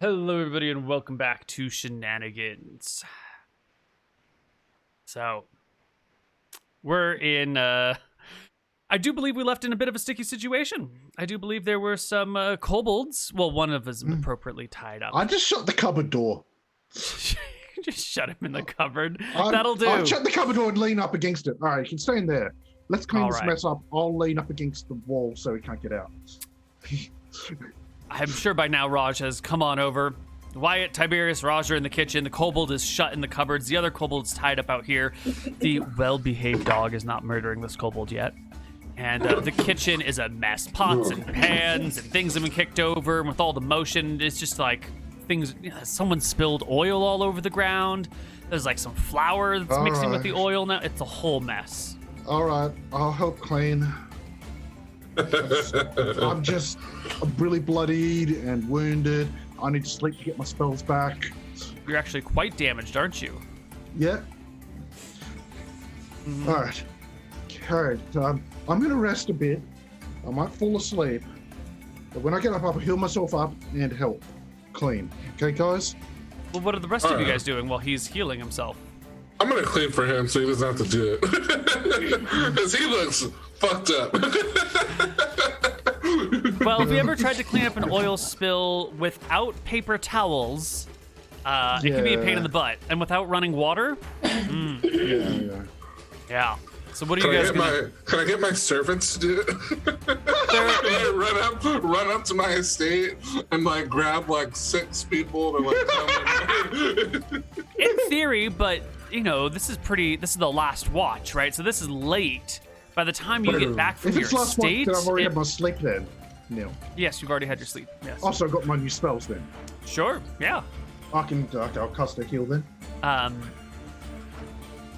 Hello, everybody, and welcome back to Shenanigans. So, we're in, I do believe we left in a bit of a sticky situation. I do believe there were some kobolds. Well, one of us appropriately tied up. I just shut the cupboard door. Just shut him in the cupboard. That'll do. I'll shut the cupboard door and lean up against it. All right, you can stay in there. Let's clean this mess up. I'll lean up against the wall so he can't get out. I'm sure by now Raj has come on over. Wyatt, Tiberius, Raj are in the kitchen. The kobold is shut in the cupboards. The other kobold's tied up out here. The well-behaved dog is not murdering this kobold yet. And the kitchen is a mess. Pots and pans and things have been kicked over. And with all the motion, it's just like things, someone spilled oil all over the ground. There's like some flour that's mixing with the oil now. It's a whole mess. All right, I'll help clean. I'm really bloodied and wounded. I need to sleep to get my spells back. You're actually quite damaged, aren't you? Yeah. All right. I'm going to rest a bit. I might fall asleep. But when I get up, I'll heal myself up and help clean. Okay, guys? Well, what are the rest of you guys doing while he's healing himself? I'm going to clean for him so he doesn't have to do it. Because he looks fucked up. Well, if you ever tried to clean up an oil spill without paper towels, it can be a pain in the butt. And without running water? Yeah. So what are you guys gonna... Can I get my servants to do it? run up to my estate and like grab like 6 people to like come in theory, but you know, this is the last watch, right? So this is late. By the time you get back from your estate, I've already had my sleep then, Neal. Yes, you've already had your sleep. Yes. Also, I've got my new spells then. Sure. Yeah. I'll cast a heal then.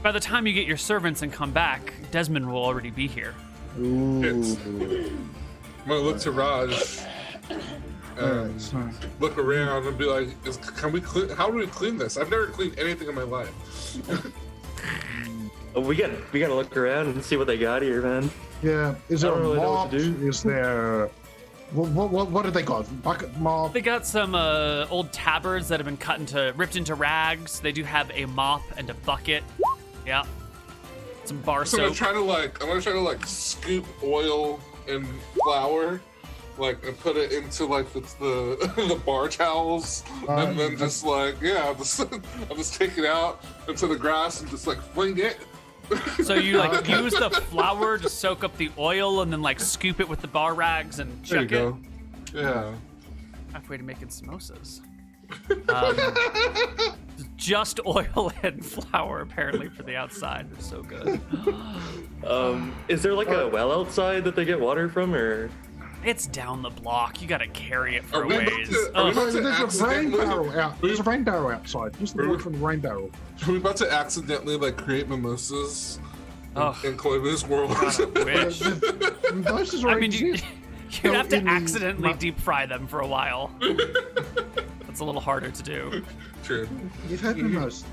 By the time you get your servants and come back, Desmond will already be here. Ooh. I'm gonna look to Raj and look around and be like, how do we clean this? I've never cleaned anything in my life. We gotta look around and see what they got here, man. Yeah, is there a mop? Know what to do. Is there... What did they got? Bucket mop? They got some old tabards that have been ripped into rags. They do have a mop and a bucket. Yeah. Some bar soap. I'm gonna try to scoop oil and flour, and put it into the bar towels, and then I'll just take it out into the grass and just fling it. So you use the flour to soak up the oil and then scoop it with the bar rags and chuck it. Go. Yeah. Halfway to making samosas. Just oil and flour apparently for the outside. They're so good. Is there a well outside that they get water from, or? It's down the block. You gotta carry it for a ways. There's a rain barrel out. There's a rain barrel outside. Just the water from the rain barrel. Are we about to accidentally create mimosas in Koibu's world? God, I wish. Mimosas I mean, you'd have to accidentally deep fry them for a while. That's a little harder to do. True. You've had mimosas.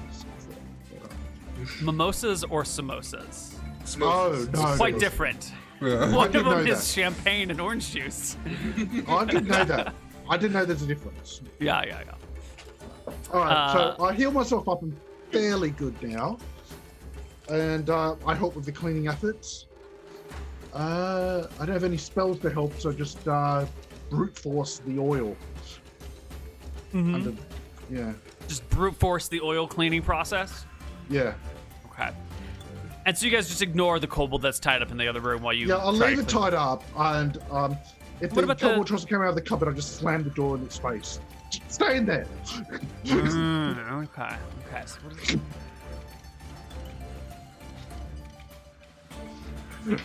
Mimosas or samosas? Samosas. Oh, no. Quite different. Yeah. One of them is champagne and orange juice. I didn't know that. I didn't know there's a difference. Yeah. All right, so I heal myself up. I'm fairly good now. And I help with the cleaning efforts. I don't have any spells to help, so just brute force the oil. Mm-hmm. Just brute force the oil cleaning process? Yeah. Okay. And so you guys just ignore the kobold that's tied up in the other room while you... Yeah, I'll leave it tied up, and if the kobold tries to come out of the cupboard, I just slam the door in its face. Stay in there! Okay. So what is it?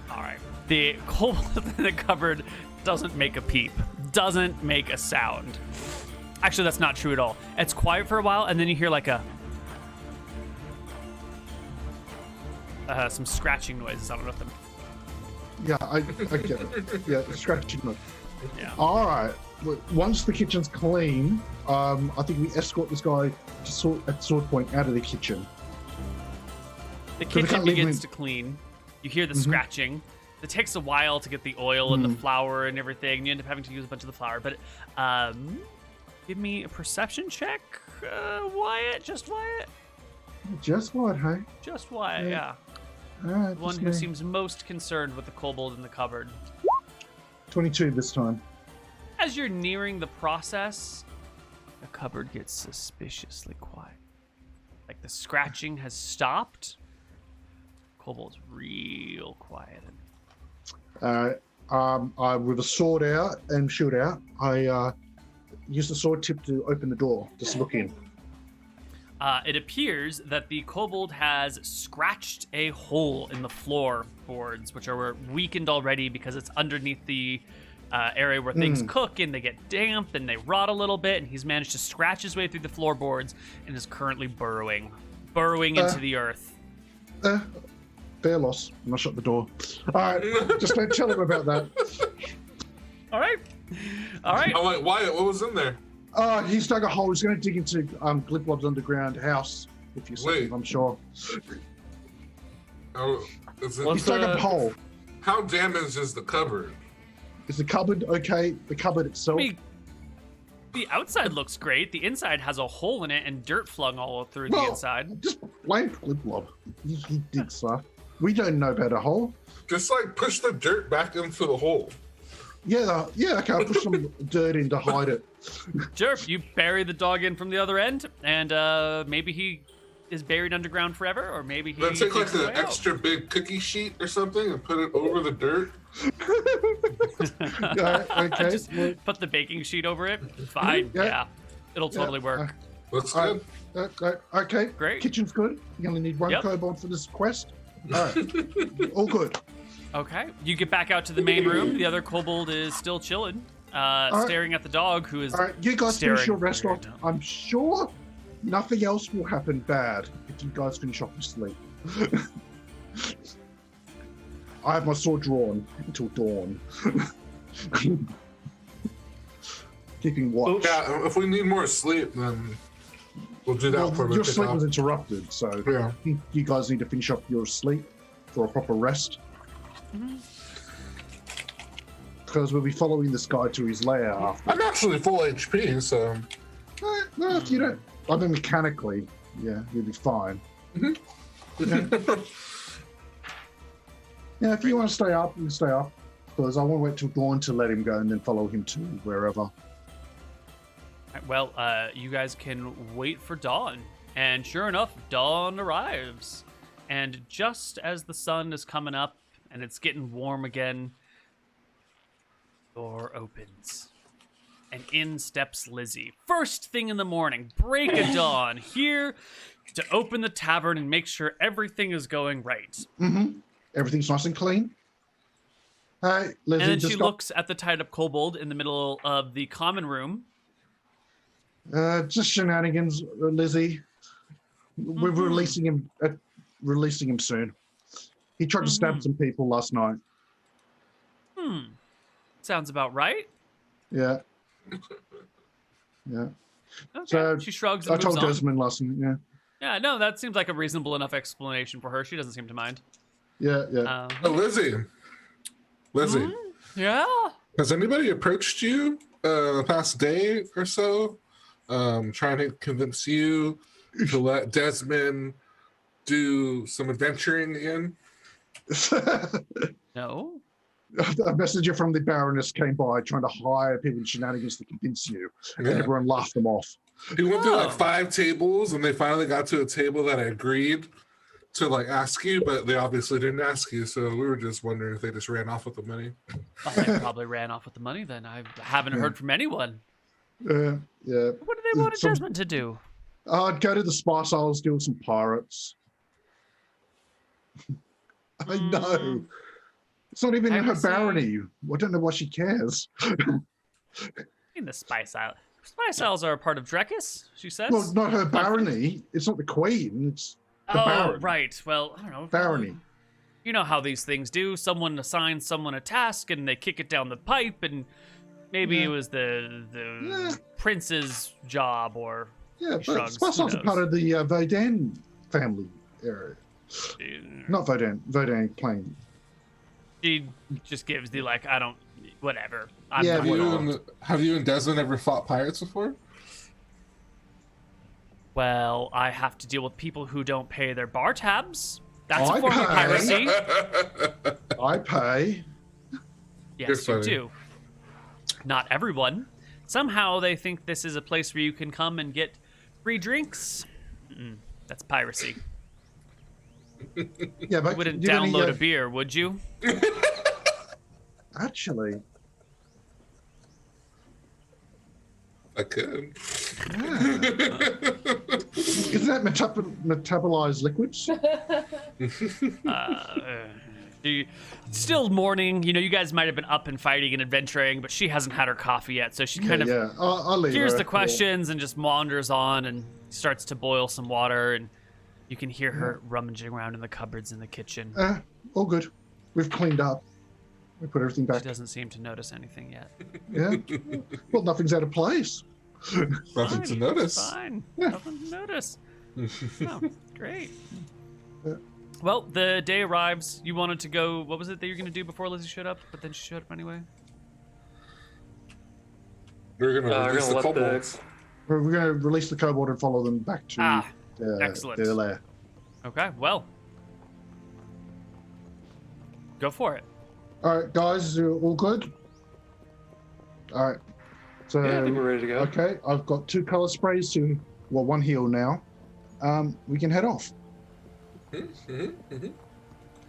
Alright. The kobold in the cupboard doesn't make a peep. Doesn't make a sound. Actually, that's not true at all. It's quiet for a while, and then you hear some scratching noises. I don't know if them. Yeah, I get it. Yeah, scratching noise. Yeah. All right. Once the kitchen's clean, I think we escort this guy to at sword point out of the kitchen. The kitchen begins to clean. You hear the scratching. It takes a while to get the oil and the flour and everything. You end up having to use a bunch of the flour. But give me a perception check, Wyatt. Just Wyatt. Just what, hey? Just Wyatt, yeah. Alright, One who seems most concerned with the kobold in the cupboard. 22 this time. As you're nearing the process, the cupboard gets suspiciously quiet. Like the scratching has stopped. Kobold's real quiet. I with a sword out and shield out, I use the sword tip to open the door. Just look in. It appears that the kobold has scratched a hole in the floorboards, which are weakened already because it's underneath the area where things cook and they get damp and they rot a little bit. And he's managed to scratch his way through the floorboards and is currently burrowing into the earth. Fair loss. I'm gonna shut the door. All right, just don't tell him about that. All right. Oh, wait, Wyatt, what was in there? He's dug a hole. He's going to dig into Glibblob's underground house. If you see him, I'm sure. Oh, is it, He's dug a hole. how damaged is the cupboard? Is the cupboard okay? The cupboard itself? I mean, the outside looks great. The inside has a hole in it and dirt flung all through the inside. Just blame Gliblob. He digs stuff. We don't know about a hole. Just like push the dirt back into the hole. Yeah, okay, I'll put some dirt in to hide it. Sure, you bury the dog in from the other end, and maybe he is buried underground forever, or maybe he. Then take like takes the an way extra big cookie sheet or something and put it over the dirt. Okay. Just put the baking sheet over it. Fine, yeah. It'll totally work. Looks good. Okay, Great. Kitchen's good. You only need one kobold for this quest. All right, all good. Okay, you get back out to the main room. The other kobold is still chilling, staring at the dog, who is. All right, you guys staring finish your rest very off. down. I'm sure nothing else will happen bad if you guys finish off your sleep. I have my sword drawn until dawn. Keeping watch. Yeah, if we need more sleep, then we'll do that for your sleep was interrupted, so Yeah. you guys need to finish up your sleep for a proper rest. Because we'll be following this guy to his lair after. I'm actually full HP, so. No, if you don't. I mean, mechanically, yeah, you'll be fine. Yeah, if you want to stay up, you can stay up. Because I want to wait till dawn to let him go and then follow him to wherever. Well, you guys can wait for dawn, and sure enough, dawn arrives. And just as the sun is coming up and it's getting warm again, door opens. And in steps Lizzie. First thing in the morning, break of dawn, here to open the tavern and make sure everything is going right. Everything's nice and clean. Hey, Lizzie. And then she looks at the tied up kobold in the middle of the common room. Just shenanigans, Lizzie. We're releasing him soon. He tried to stab some people last night. Sounds about right. Yeah. Okay. So she shrugs I and told moves on. Desmond last night. Yeah. Yeah, no, that seems like a reasonable enough explanation for her. She doesn't seem to mind. Yeah. Lizzie. Yeah. Has anybody approached you the past day or so, trying to convince you to let Desmond do some adventuring again? No. A messenger from the Baroness came by trying to hire people in Shenanigans to convince you, and Yeah. everyone laughed them off. He went through like 5 tables, and they finally got to a table that agreed to like ask you, but they obviously didn't ask you. So we were just wondering if they just ran off with the money. Well, they probably ran off with the money then. I haven't heard from anyone. Yeah. What do they want Desmond to do? I'd go to the Spice Isles, deal with some pirates. I know. It's not even in her barony. I don't know why she cares. In the Spice Isles. Spice Isles are a part of Drekis, she says. Well, not her barony. It's not the queen. It's the baron. Right. Well, I don't know. Barony. You know how these things do. Someone assigns someone a task and they kick it down the pipe, and maybe it was the prince's job, or Yeah, but shrugs. Spice Who Isles are knows? part of the Vodan family area. Not Vodan plain. She just gives the like, I don't, whatever. I'm Yeah, not Have you and Desmond ever fought pirates before? Well, I have to deal with people who don't pay their bar tabs. That's I a form of pay. piracy. I pay. Yes, You're you funny. do. Not everyone. Somehow they think this is a place where you can come and get free drinks. That's piracy. Yeah, but You wouldn't do you have any, download a beer, would you? Actually, I could. isn't that metabolized liquids? Still morning. You know, you guys might have been up and fighting and adventuring, but she hasn't had her coffee yet, so she kind of Yeah, I'll leave hears her. the questions and just wanders on and starts to boil some water, and you can hear her rummaging around in the cupboards in the kitchen. All good. We've cleaned up. We put everything She back. doesn't seem to notice anything yet. Yeah. Well, nothing's out of place. Nothing to notice. Fine. Yeah. Nothing to notice. Oh, great. Yeah. Well, the day arrives. You wanted to go. What was it that you were going to do before Lizzie showed up? But then she showed up anyway. We're gonna release the let kobolds. We're going to release the kobold and follow them back to excellent. their lair. Okay, well. Go for it. All right, guys, you're all good? All right. So, Yeah, I think we're ready to go. okay, I've got 2 color sprays one heal now. We can head off. All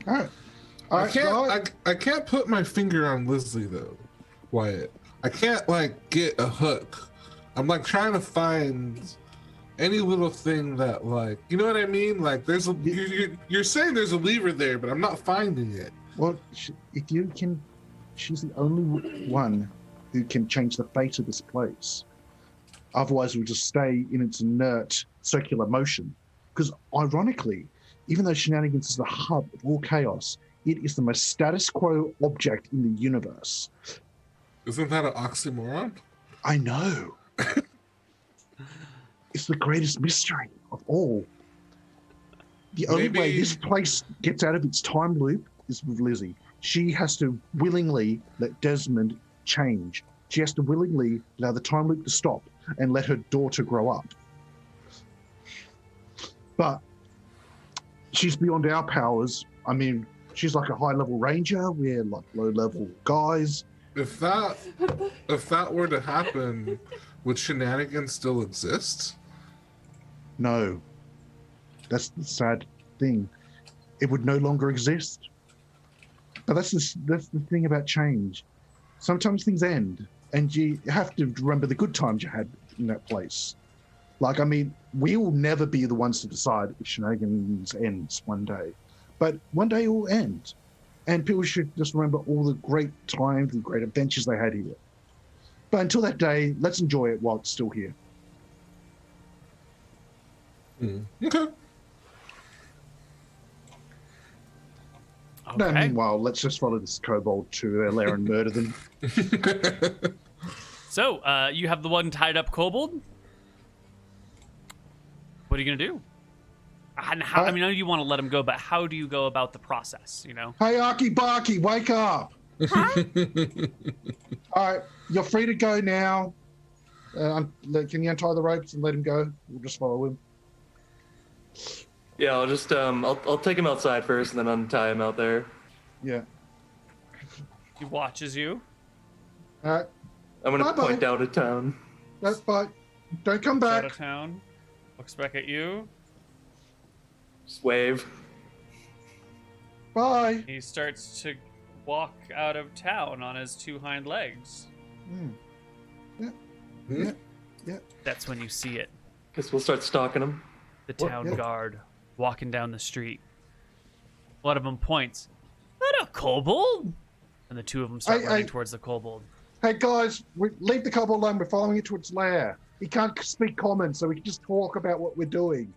right. All right, guys. I can't put my finger on Lizzie though, Wyatt. I can't like get a hook. I'm like trying to find any little thing that like, you know what I mean? Like there's a you're saying there's a lever there, but I'm not finding it. Well, if you can, she's the only one who can change the fate of this place. Otherwise, we'll just stay in its inert circular motion. Because ironically, even though Shenanigans is the hub of all chaos, it is the most status quo object in the universe. Isn't that an oxymoron? I know. It's the greatest mystery of all. The only way Maybe- this place gets out of its time loop is with Lizzie. She has to willingly let Desmond change. She has to willingly allow the time loop to stop and let her daughter grow up. But she's beyond our powers. I mean, she's like a high-level ranger. We're like low-level guys. If that were to happen, would Shenanigans still exist? No. That's the sad thing. It would no longer exist. But that's the thing about change. Sometimes things end, and you have to remember the good times you had in that place. Like, I mean, we will never be the ones to decide if Shenanigans ends one day. But one day it will end. And people should just remember all the great times and great adventures they had here. But until that day, let's enjoy it while it's still here. Okay. No, Okay. meanwhile, let's just follow this kobold to their lair and murder them. So, you have the one tied up kobold. What are you going to do? And how, I mean, I know you want to let him go, but how do you go about the process, you know? Hey, Arky Barky, wake up! All right, you're free to go now. Can you untie the ropes and let him go? We'll just follow him. Yeah, I'll just I'll take him outside first and then untie him out there. Yeah. He watches you. All right, I'm gonna Bye-bye. point out of town. that's fine. Don't come Out back. of town. Looks back at you. Just wave. Bye. He starts to walk out of town on his 2 hind legs. That's when you see it. Guess we'll start stalking him. The What? town Yeah. guard walking down the street. One of them points. That a kobold? And the 2 of them start Hey, running hey. towards the kobold. Hey, guys, leave the kobold alone. We're following it to its lair. He can't speak common, so we can just talk about what we're doing.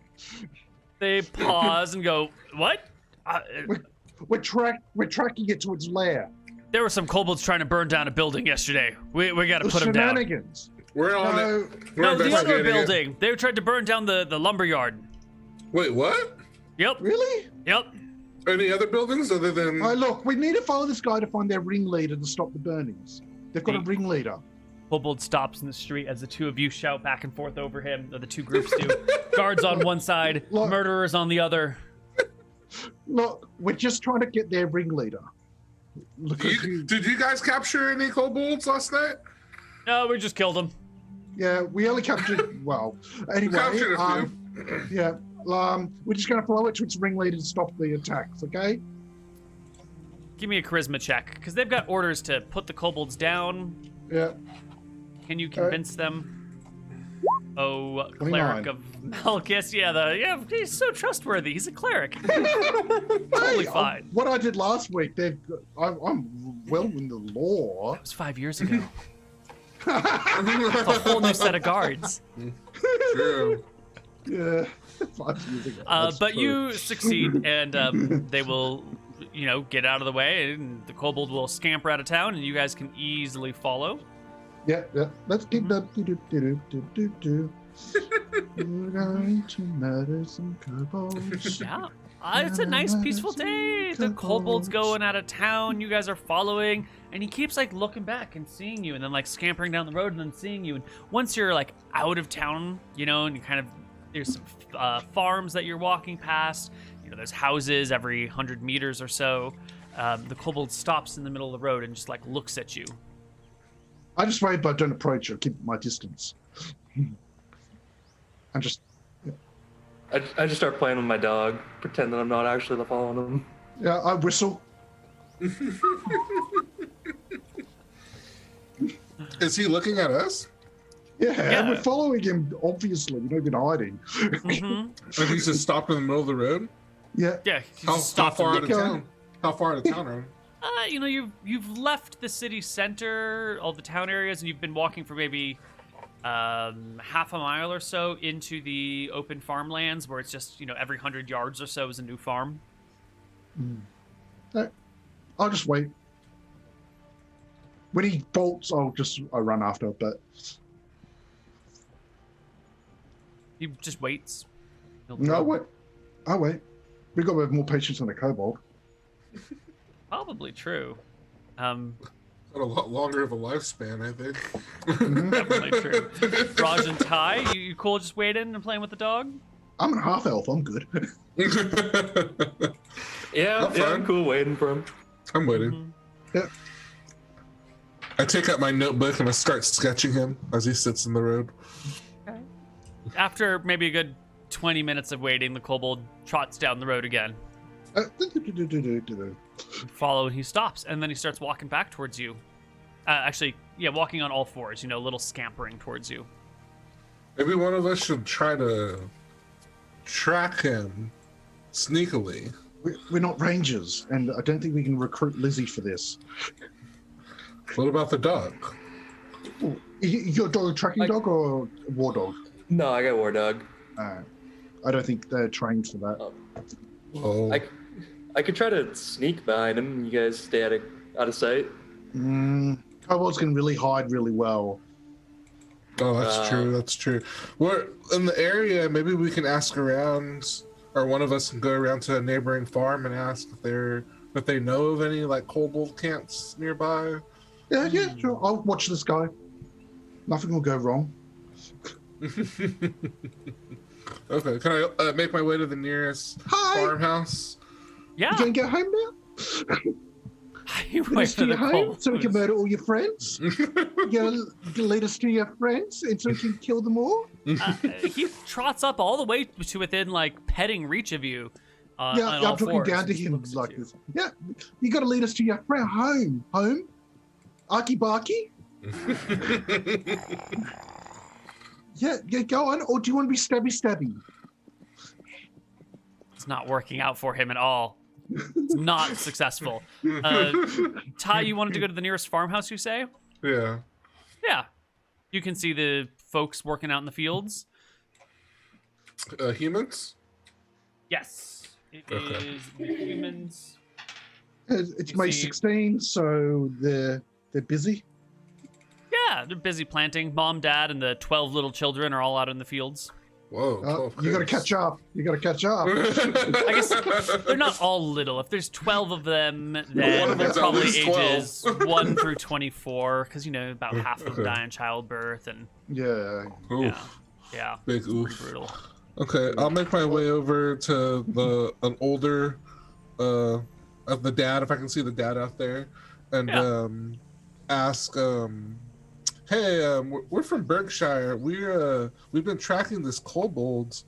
They pause and go, what? We're tracking it to its lair. There were some kobolds trying to burn down a building yesterday. We got to The put them down. Shenanigans. We're on No. it. We're No, the other investigating it. building. They tried to burn down the lumber yard. Wait, what? Yep. Really? Yep. Any other buildings other than? Look, we need to follow this guy to find their ringleader to stop the burnings. They've got a ringleader. Kobold stops in the street as the two of you shout back and forth over him, or the two groups do. Guards on one side, Look. murderers on the other. Look, we're just trying to get their ringleader. Did you guys capture any kobolds last night? No, we just killed him. Yeah, we only captured. Well, anyway. Captured a few. Yeah. We're just going to follow it to its ringleader to stop the attacks. Okay. Give me a charisma check, because they've got orders to put the kobolds down. Yeah. Can you convince them? Oh, 29. cleric of Malchus. Yeah, he's so trustworthy. He's a cleric. Totally fine. What I did last week, I'm well in the law. That was 5 years ago. A whole new set of guards. True. Yeah. 5 years ago. But you succeed, and they will, get out of the way, and the kobold will scamper out of town, and you guys can easily follow. Yeah. Let's keep that. We're going to murder some kobolds. Yeah. It's a nice, peaceful day. The kobold's going out of town. You guys are following, and he keeps looking back and seeing you, and then scampering down the road and then seeing you. And once you're out of town, and you kind of there's some farms that you're walking past. There's houses every 100 meters or so. The kobold stops in the middle of the road and just looks at you. I just wave, but don't approach or keep my distance. I'm just. I just start playing with my dog, pretend that I'm not actually following him. Yeah, I whistle. Is he looking at us? Yeah, we're following him. Obviously, we've not been hiding. Mm-hmm. And he's just stopped in the middle of the road? Yeah. Yeah. How far out of town? How far out of town are we? You've left the city center, all the town areas, and you've been walking for maybe half a mile or so into the open farmlands, where it's just every 100 yards or so is a new farm. I'll just wait. When he bolts, I'll run after. But He just waits. no, wait. I'll wait. We got to have more patience than a kobold. Probably true. Got a lot longer of a lifespan, I think. Definitely true. Raj and Ty, you cool just waiting and playing with the dog? I'm a half elf. I'm good. Yeah, I'm cool waiting for him. I'm waiting. Yeah. I take out my notebook and I start sketching him as he sits in the road. Okay. After maybe a good 20 minutes of waiting, the kobold trots down the road again. Follow, and he stops, and then he starts walking back towards you. Walking on all fours, a little scampering towards you. Maybe one of us should try to track him sneakily. We're not rangers, and I don't think we can recruit Lizzie for this. What about the dog? Your dog a tracking dog or a war dog? No, I got war dog. I don't think they're trained for that. Oh. I could try to sneak behind him. You guys stay out of sight. Kobolds can really hide really well. Oh, that's true. That's true. We're in the area. Maybe we can ask around, or one of us can go around to a neighboring farm and ask if they know of any kobold camps nearby. Yeah, sure. I'll watch this guy. Nothing will go wrong. Okay, can I make my way to the nearest farmhouse? Yeah. You can get home now? You Lead us to your home so we can murder all your friends? You lead us to your friends and so we can kill them all? He trots up all the way to within petting reach of you. I'm talking down to him like this. Yeah, you got to lead us to your friend home. Arky Barky? Yeah, go on. Or do you want to be stabby? It's not working out for him at all. It's not successful. Ty, you wanted to go to the nearest farmhouse, you say? Yeah. Yeah. You can see the folks working out in the fields. Humans? Yes. It is the humans. It's May 16, so they're busy. Yeah, they're busy planting. Mom, Dad, and the 12 little children are all out in the fields. Whoa, 12 you got to kids. catch up. You got to catch up. I guess they're not all little. If there's 12 of them, One then of they're them's at probably least ages 1 through 24, because about half of them Okay. die in childbirth, and Yeah. Oof. yeah, Big pretty oof. brutal. Okay, I'll make my way over to an older of the dad, if I can see the dad out there, and Yeah. ask, hey, we're from Berkshire. We've been tracking this kobold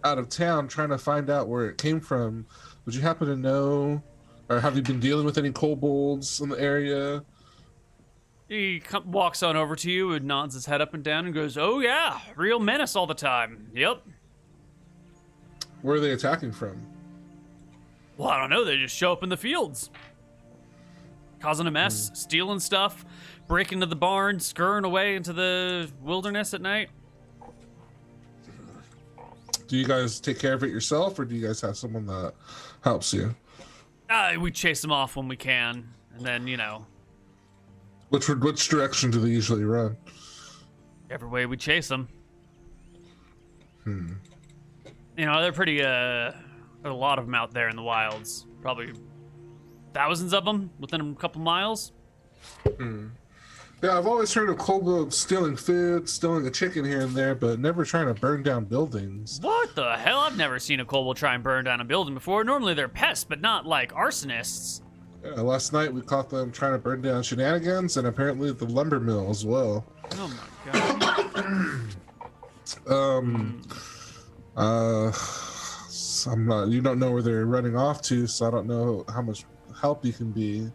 out of town, trying to find out where it came from. Would you happen to know, or have you been dealing with any kobolds in the area? He walks on over to you and nods his head up and down and goes, "Oh yeah, real menace all the time. Yep." Where are they attacking from? Well, I don't know. They just show up in the fields, causing a mess, stealing stuff, breaking into the barn, scurrying away into the wilderness at night. Do you guys take care of it yourself, or do you guys have someone that helps you? We chase them off when we can, and then Which direction do they usually run? every way we chase them. They're pretty. There's a lot of them out there in the wilds. Probably thousands of them within a couple miles. Yeah, I've always heard of kobolds stealing food, stealing a chicken here and there, but never trying to burn down buildings. What the hell? I've never seen a kobold try and burn down a building before. Normally they're pests, but not like arsonists. Yeah, last night we caught them trying to burn down Shenanigans and apparently the lumber mill as well. Oh my god. You don't know where they're running off to, so I don't know how much help you can be.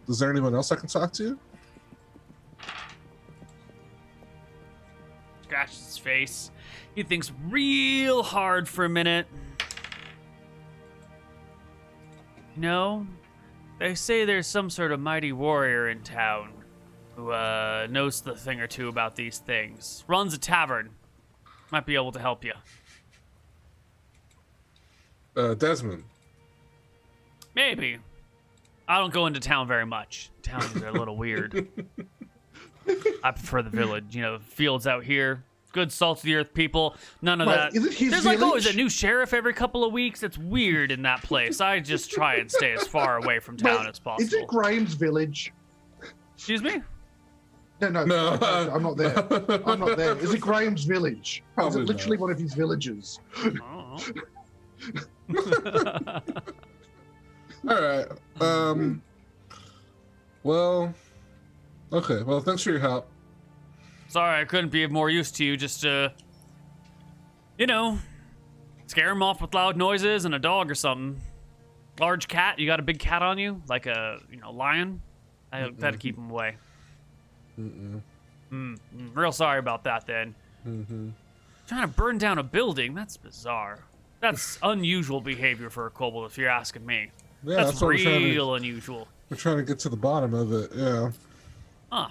Is there anyone else I can talk to? Scratches his face. He thinks real hard for a minute. They say there's some sort of mighty warrior in town who knows the thing or two about these things. Runs a tavern. Might be able to help you. Desmond. Maybe. I don't go into town very much. Towns are a little weird. I prefer the village. Fields out here. Good salt of the earth people. None of that. Is it his There's village? always a new sheriff every couple of weeks. It's weird in that place. I just try and stay as far away from town as possible. Is it Graham's village? Excuse me? No, No. I'm not there. I'm not there. Is it Graham's village? Probably is it literally not. one of his villages? Oh. All right. Well, okay. Well, thanks for your help. Sorry, I couldn't be of more use to you. Just, scare them off with loud noises and a dog or something. Large cat? You got a big cat on you? Like a, lion? I better keep him away. Real sorry about that, then. Trying to burn down a building? That's bizarre. That's unusual behavior for a kobold, if you're asking me. Yeah, That's what real unusual. we're trying to get to the bottom of it. Yeah. Huh.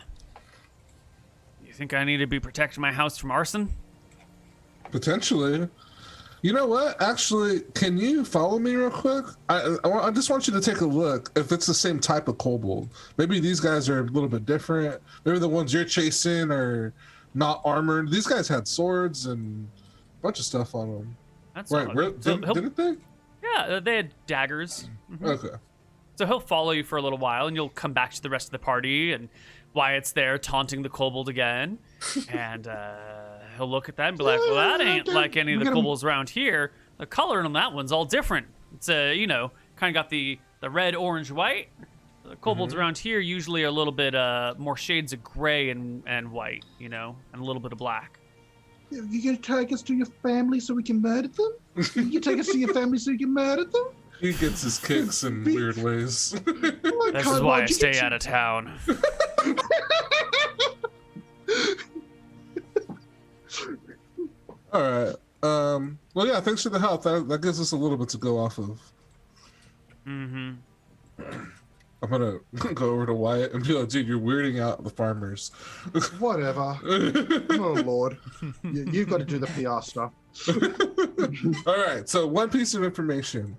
You think I need to be protecting my house from arson? Potentially. You know what? Actually, can you follow me real quick? I just want you to take a look if it's the same type of kobold. Maybe these guys are a little bit different. Maybe the ones you're chasing are not armored. These guys had swords and a bunch of stuff on them. That's Right? odd. Didn't they? Yeah, they had daggers. Okay. So he'll follow you for a little while, and you'll come back to the rest of the party, and Wyatt's there taunting the kobold again. And he'll look at that and be like, well, that ain't like any of the kobolds around here. The color on that one's all different. It's, kind of got the red, orange, white. The kobolds around here usually are a little bit more shades of gray and white, and a little bit of black. You gonna take us to your family so we can murder them? You take us to your family so you can murder them? He gets his kicks in weird ways. Oh my This God, is why I why'd you stay get out of town. All right. Well, yeah. Thanks for the help. That gives us a little bit to go off of. I'm gonna go over to Wyatt and be like, "Dude, you're weirding out the farmers." Whatever. Oh Lord, you've got to do the PR stuff. All right. So one piece of information: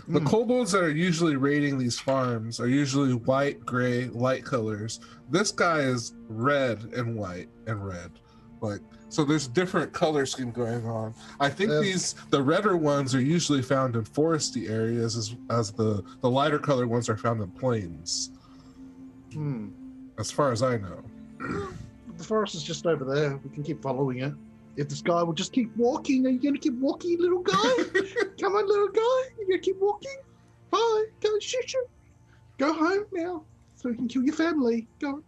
the kobolds that are usually raiding these farms are usually white, gray, light colors. This guy is red and white and red. Like, so there's different color scheme going on. I think the redder ones are usually found in foresty areas, as the lighter color ones are found in plains. As far as I know. The forest is just over there. We can keep following it. If this guy will just keep walking, are you going to keep walking, little guy? Come on, little guy. You're going to keep walking? Bye. Go shoot. Go home now so we can kill your family. Go.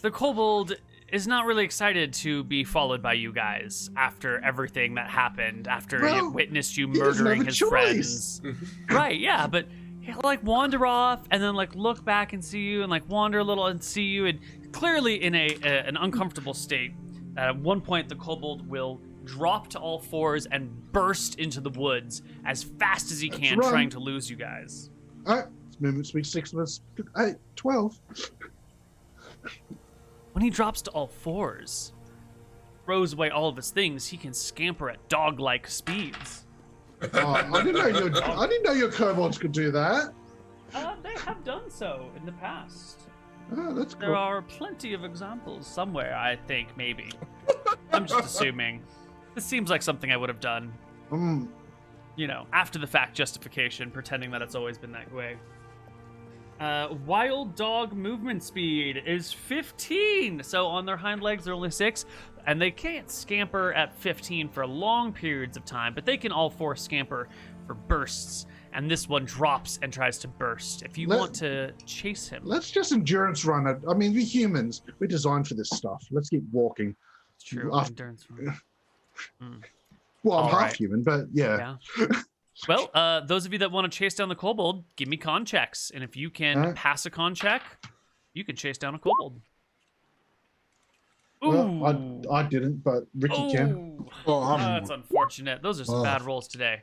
The kobold is not really excited to be followed by you guys after everything that happened, after he witnessed you murdering his friends. Right, yeah, but he'll like wander off and then like look back and see you and like wander a little and see you, and clearly in an uncomfortable state. At one point, the kobold will drop to all fours and burst into the woods as fast as he can, trying to lose you guys. All right, movement speed 6 of us. 8, 12. When he drops to all fours, throws away all of his things, he can scamper at dog-like speeds. I didn't know your kobolds could do that. They have done so in the past. Oh, that's cool. There are plenty of examples somewhere, I think, maybe. I'm just assuming. This seems like something I would have done. You know, after the fact justification, pretending that it's always been that way. Wild dog movement speed is 15. So on their hind legs, they're only 6. And they can't scamper at 15 for long periods of time, but they can all four scamper for bursts. And this one drops and tries to burst. If you want to chase him. Let's just endurance run it. I mean, we humans, we're designed for this stuff. Let's keep walking. It's true. Endurance run. Well, I'm half human, but yeah. Well, those of you that want to chase down the kobold, give me con checks. And if you can pass a con check, you can chase down a kobold. Ooh. Well, I didn't, but Ricky can. Oh, that's unfortunate. Those are some bad rolls today.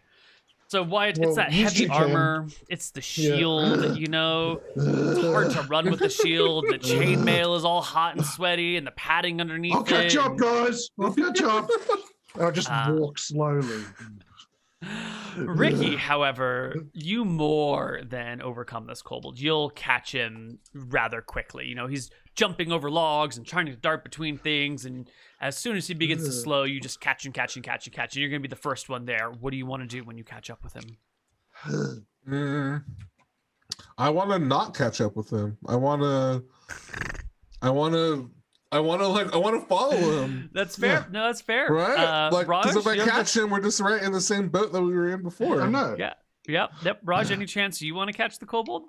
So Wyatt, it's that heavy armor. It's the shield, you know. It's hard to run with the shield. The chainmail is all hot and sweaty, and the padding underneath I'll catch it. up, guys. I'll catch up. I'll just walk slowly. Ricky, however, you more than overcome this kobold. You'll catch him rather quickly. You know, he's jumping over logs and trying to dart between things, and as soon as he begins to slow, you just catch him. You're going to be the first one there. What do you want to do when you catch up with him? I want to not catch up with him. I want to follow him. That's fair. No, that's fair. Right? Because if I catch him, we're just right in the same boat that we were in before. I know. Yeah. Yep. Raj, any chance you want to catch the kobold?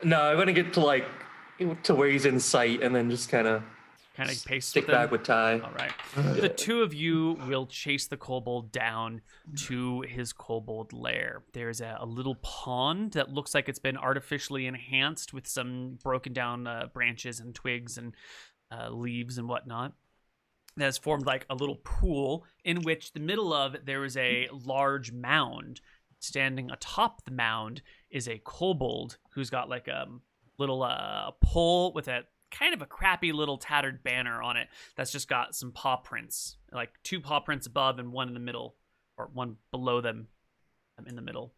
No, I want to get to where he's in sight and then just kind of pace stick back with Ty. All right. The two of you will chase the kobold down to his kobold lair. There's a little pond that looks like it's been artificially enhanced with some broken down branches and twigs and leaves and whatnot. That has formed like a little pool in which the middle of there is a large mound. Standing atop the mound is a kobold who's got like a little pole with a kind of a crappy little tattered banner on it that's just got some paw prints, like 2 paw prints above and 1 in the middle, or 1 below them in the middle.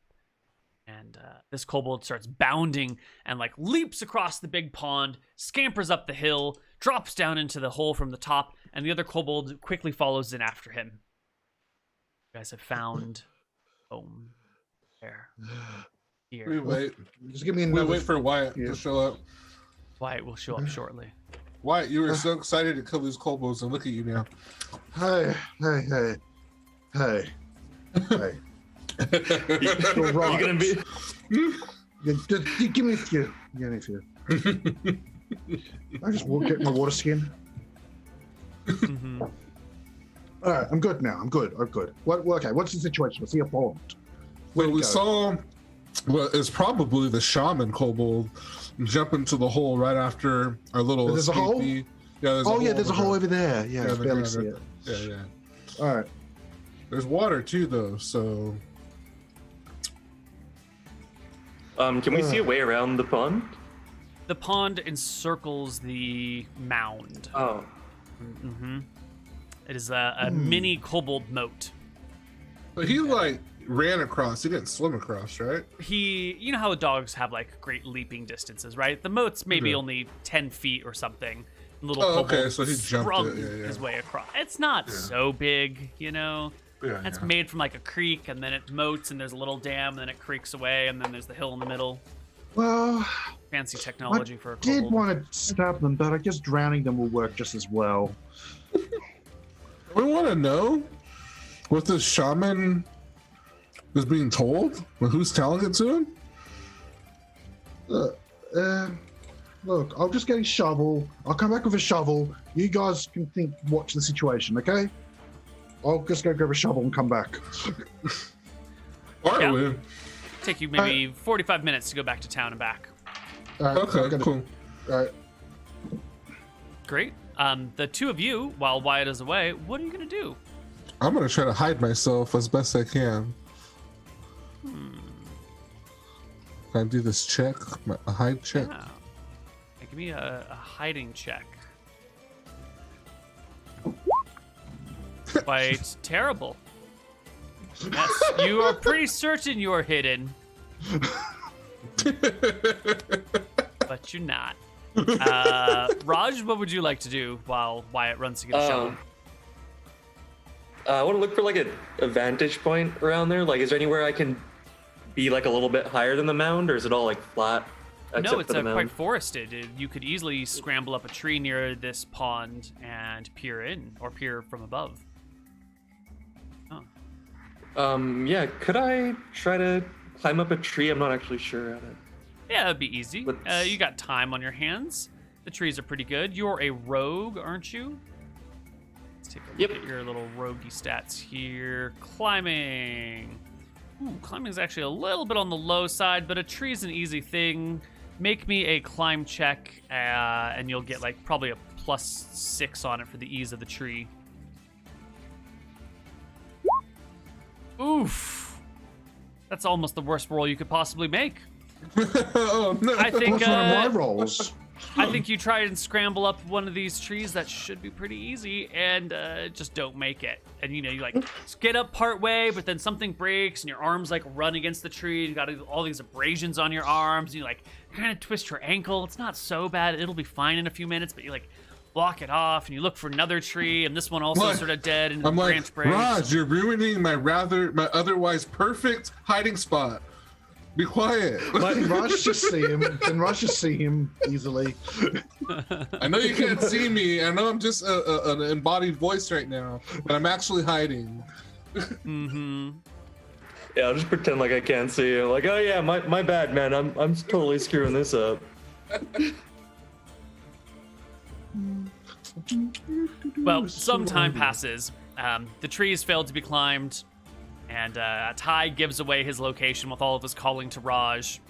And this kobold starts bounding and like leaps across the big pond, scampers up the hill, drops down into the hole from the top, and the other kobold quickly follows in after him. You guys have found home. There. Here. We wait. Just give me another. We wait for Wyatt to show up. Wyatt will show up shortly. Wyatt, you were so excited to kill these kobolds, and look at you now. Hey. You're gonna be. Just give me a few. I just won't get my water skin. All right, I'm good now. I'm good. Okay, what's the situation? I see a pond. Well, we saw. Well, it's probably the shaman kobold jump into the hole right after our little. There's a hole. Yeah, there's a hole over there. Yeah, I barely see it. Yeah. All right. There's water too, though. So. Can we see a way around the pond? The pond encircles the mound. Oh. It is a mini kobold moat. But he ran across. He didn't swim across, right? You know how dogs have like great leaping distances, right? The moat's maybe only 10 feet or something. Little Oh, okay, kobold so he jumped sprung it, yeah. his way across. It's not so big, you know. Yeah, It's yeah. made from like a creek, and then it moats, and there's a little dam, and then it creaks away, and then there's the hill in the middle. Well, Fancy technology for a did kobold. want to stab them, but I guess drowning them will work just as well. We want to know what the shaman is being told. Well, who's telling it to him? Look, I'll just get a shovel. I'll come back with a shovel. You guys can watch the situation, okay? I'll just go grab a shovel and come back. Are Yeah. we? Take you maybe 45 minutes to go back to town and back. All right, Okay, cool. All right. Great. The two of you, while Wyatt is away, what are you gonna do? I'm gonna try to hide myself as best I can. Can I do this check? A hide check? Yeah. Hey, give me a hiding check. Quite terrible. Yes, you are pretty certain you're hidden. But you're not. Raj, what would you like to do while Wyatt runs to get a shovel? I want to look for like a vantage point around there. Like, is there anywhere I can be like a little bit higher than the mound, or is it all like flat? No, except it's for the quite mound? forested. You could easily scramble up a tree near this pond and peer in, or peer from above. Oh. Yeah. Could I try to climb up a tree? I'm not actually sure at it. Yeah, that'd be easy. Let's- You got time on your hands. The trees are pretty good. You're a rogue, aren't you? Let's take a look Yep. at your little roguey stats here. Climbing. Ooh, climbing is actually a little bit on the low side, but a tree is an easy thing. Make me a climb check, and you'll get like probably a +6 on it for the ease of the tree. Oof. That's almost the worst roll you could possibly make. Oh no! I think What's one of my rolls? I think you try and scramble up one of these trees that should be pretty easy, and just don't make it. And you like get up part way, but then something breaks, and your arms like run against the tree. You got all these abrasions on your arms. You like kind of twist your ankle. It's not so bad. It'll be fine in a few minutes, but you like block it off, and you look for another tree, and this one also What? sort of dead, and the I'm branch like, breaks. Raj, you're ruining my otherwise perfect hiding spot. Be quiet. Can Raj just see him? Can Raj just see him easily? I know you can't see me. I know I'm just an embodied voice right now, but I'm actually hiding. Mm-hmm. Yeah, I'll just pretend like I can't see you. Like, oh yeah, my bad, man. I'm totally screwing this up. Well, some time passes. The trees failed to be climbed, and Ty gives away his location with all of his calling to Raj.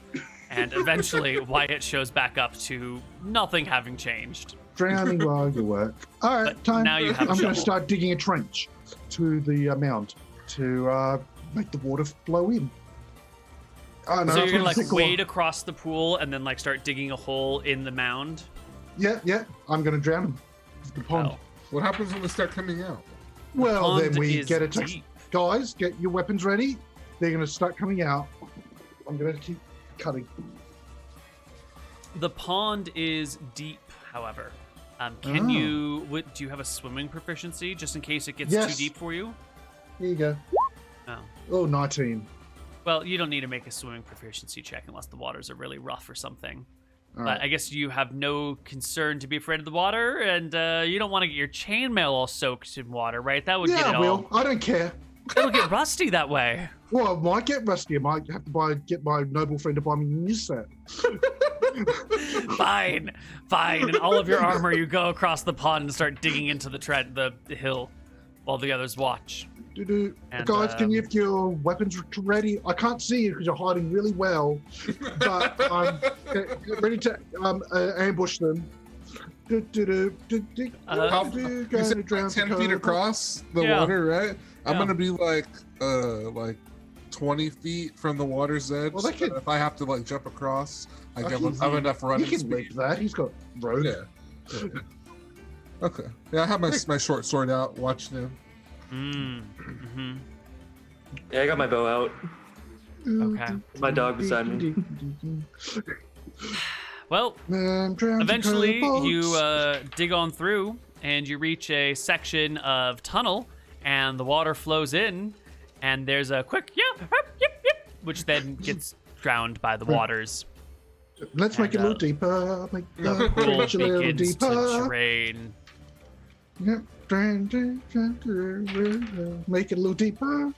And eventually, Wyatt shows back up to nothing having changed. Drowning while you work. All right, But time. now you have a I'm going to shovel. start digging a trench to the mound to make the water flow in. Oh, no, So that's you're gonna what like it's wade across the pool and then like start digging a hole in the mound. Yeah, I'm going to drown him. The pond. Oh. What happens when they start coming out? Well, then Pond we is get a text. deep. Guys, get your weapons ready. They're going to start coming out. I'm going to keep cutting. The pond is deep, however. Can Oh. you? Do you have a swimming proficiency just in case it gets Yes. too deep for you? Here you go. Oh. Oh, 19. Well, you don't need to make a swimming proficiency check unless the waters are really rough or something. All But right. I guess you have no concern to be afraid of the water, and you don't want to get your chainmail all soaked in water, right? That would get Yeah, it I will. I don't care. It'll get rusty that way. Well, I might get rusty. I might have to get my noble friend to buy me a new set. Fine. In all of your armor, you go across the pond and start digging into the hill, while the others watch. Do-do. And, Guys, can you have your weapons ready? I can't see you because you're hiding really well, but I'm get ready to ambush them. You said Drown 10 feet across the Yeah. water, right? I'm Yeah. gonna be like 20 feet from the water's edge. Well, they so could- if I have to like jump across, I Oh, have enough He running can speed. leap that. He's got road. Yeah. Okay. Yeah, I have my short sword out, watching him. Mm-hmm. Yeah, I got my bow out. Okay. My dog beside me. Well, eventually you dig on through and you reach a section of tunnel and the water flows in and there's a quick yip, which then gets drowned by the waters. Let's make it a little deeper. Make the bridge a little deeper. To drain. Yep. Drain. Make it a little deeper.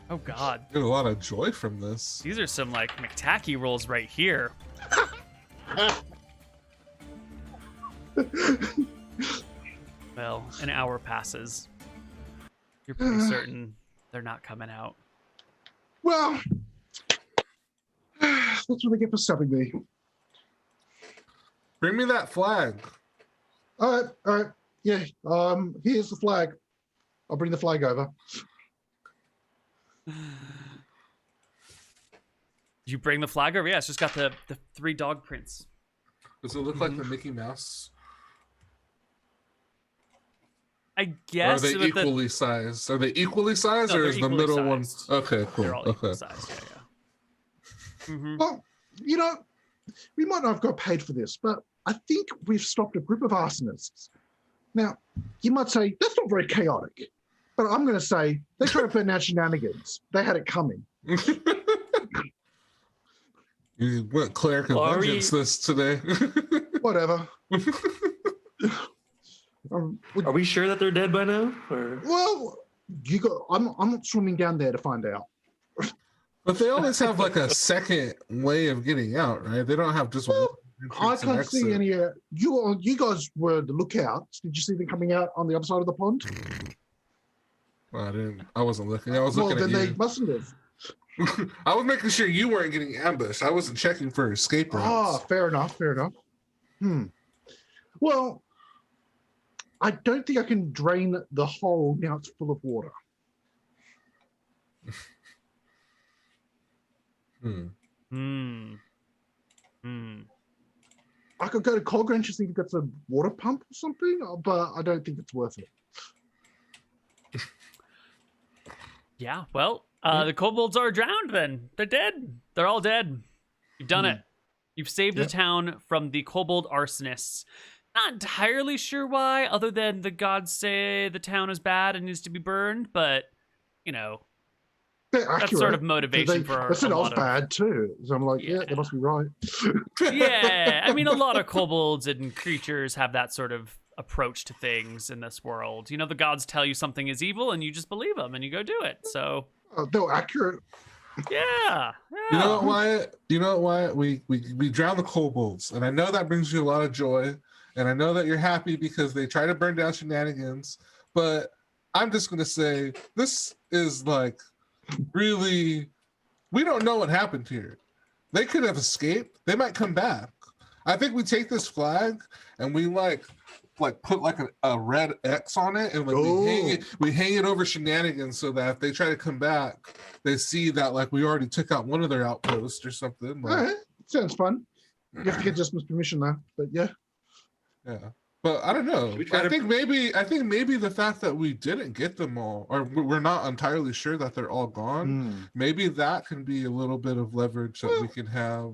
Oh God. Get a lot of joy from this. These are some like McTacky rolls right here. Well, an hour passes. You're pretty certain they're not coming out. Well, that's what they get for stopping me. Bring me that flag. All right. Yeah. Here's the flag. I'll bring the flag over. You bring the flag over? Yeah, it's just got the 3 dog prints. Does it look like the Mickey Mouse? I guess. Or are they equally sized? Are they equally sized, or is the middle one? Okay, cool. They're all equal sized. Yeah. Mm-hmm. Well, we might not have got paid for this, but I think we've stopped a group of arsonists. Now, you might say, that's not very chaotic. But I'm going to say, they tried to burn down Shenanigans. They had it coming. You went cleric of vengeance this today. Whatever. Are we sure that they're dead by now? Or? Well, I'm not swimming down there to find out. But they always have like a second way of getting out, right? They don't have just one. I can't see any. You guys were the lookouts. Did you see them coming out on the other side of the pond? Well, I didn't. I wasn't looking. I was looking at you. Well, then they mustn't have. I was making sure you weren't getting ambushed. I wasn't checking for escape routes. Ah, fair enough. Well, I don't think I can drain the hole now it's full of water. I could go to Colgrange to see if it's a water pump or something, but I don't think it's worth it. Yeah, well, the kobolds are drowned then. They're dead. They're all dead. You've done it. You've saved the town from the kobold arsonists. Not entirely sure why, other than the gods say the town is bad and needs to be burned, but, that's sort of motivation for our. They said I was bad too. So I'm like, yeah, they must be right. Yeah, I mean, a lot of kobolds and creatures have that sort of approach to things in this world. The gods tell you something is evil and you just believe them and you go do it. So they're accurate. Yeah. You know what, Wyatt? We drown the kobolds, and I know that brings you a lot of joy, and I know that you're happy because they try to burn down Shenanigans, but I'm just gonna say this is like really, we don't know what happened here. They could have escaped. They might come back. I think we take this flag and we put like a red X on it, and we hang it over Shenanigans so that if they try to come back, they see that like we already took out one of their outposts or something. All right. Sounds fun. You have to get Justin's permission though, but yeah. But I don't know. I think maybe the fact that we didn't get them all, or we're not entirely sure that they're all gone, maybe that can be a little bit of leverage that we can have.